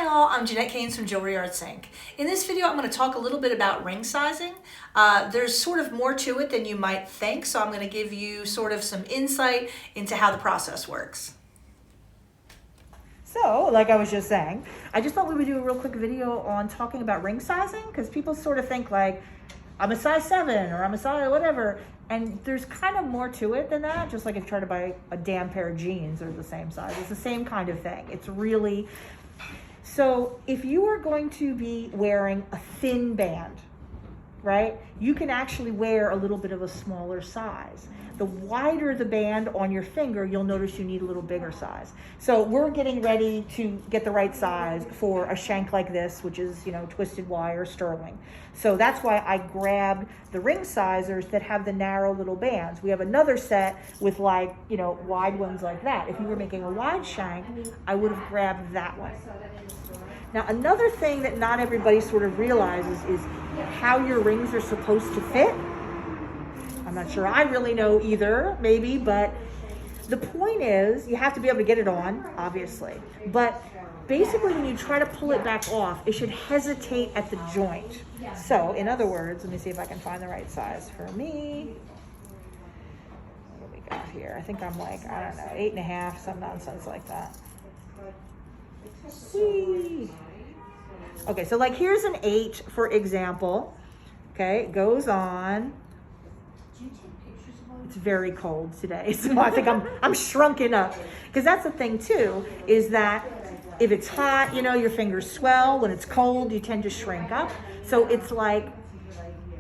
Hi all, I'm Jeanette Keynes from Jewelry Arts Inc. In this video, I'm going to talk a little bit about ring sizing. There's sort of more to it than you might think, so I'm going to give you sort of some insight into how the process works. So, like I was just saying, I just thought we would do a real quick video on talking about ring sizing, because people sort of think like, I'm a size 7 or I'm a size whatever, and there's kind of more to it than that. Just like if you try to buy a damn pair of jeans, they're the same size. It's the same kind of thing. It's really... So if you are going to be wearing a thin band, right, you can actually wear a little bit of a smaller size. The wider the band on your finger, you'll notice you need a little bigger size. So we're getting ready to get the right size for a shank like this, which is, you know, twisted wire sterling. So that's why I grabbed the ring sizers that have the narrow little bands. We have another set with, like, you know, wide ones like that. If you were making a wide shank, I would have grabbed that one. Now, another thing that not everybody sort of realizes is how your rings are supposed to fit. I'm not sure I really know either, maybe, but the point is you have to be able to get it on, obviously. But basically when you try to pull it back off, it should hesitate at the joint. So, in other words, let me see if I can find the right size for me. What do we got here? I think I'm like, I don't know, 8.5, some nonsense like that. Whee. Okay, so like here's an 8, for example. Okay, it goes on. It's very cold today, so I think I'm shrunken up. Because that's the thing too, is that if it's hot, you know, your fingers swell. When it's cold, you tend to shrink up. So it's like,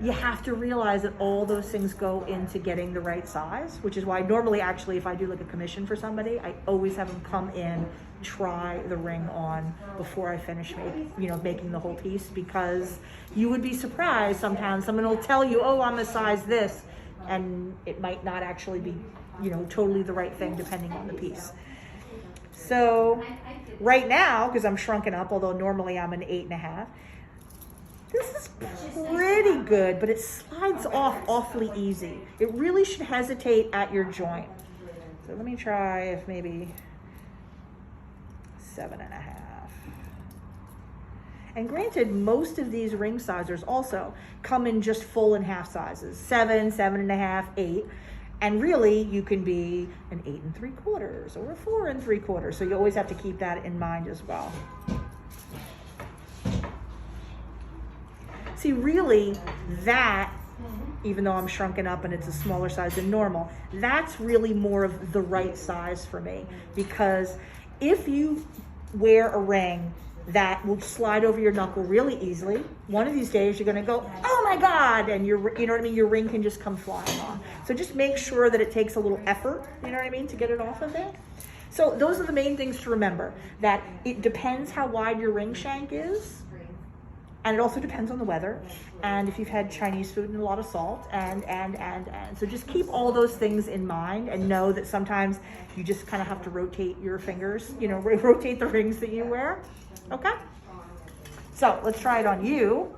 you have to realize that all those things go into getting the right size, which is why normally, actually, if I do like a commission for somebody, I always have them come in, try the ring on before I finish making the whole piece, because you would be surprised sometimes. Someone will tell you, oh, I'm a size this, and it might not actually be, you know, totally the right thing depending on the piece. So right now, because I'm shrunken up, although normally I'm an 8.5, this is pretty good, but it slides off awfully easy. It really should hesitate at your joint. So let me try if maybe 7.5. And granted, most of these ring sizers also come in just full and half sizes, 7, 7.5, 8. And really, you can be an 8 3/4 or a 4 3/4. So you always have to keep that in mind as well. See, really, that, even though I'm shrunken up and it's a smaller size than normal, that's really more of the right size for me. Because if you wear a ring that will slide over your knuckle really easily, one of these days you're going to go, oh my God, and you know what I mean, your ring can just come flying off. So just make sure that it takes a little effort, you know what I mean, to get it off of there. So those are the main things to remember, that it depends how wide your ring shank is, and it also depends on the weather, and if you've had Chinese food and a lot of salt, and. So just keep all those things in mind, and know that sometimes you just kind of have to rotate your fingers, you know, rotate the rings that you wear. Okay? So let's try it on you.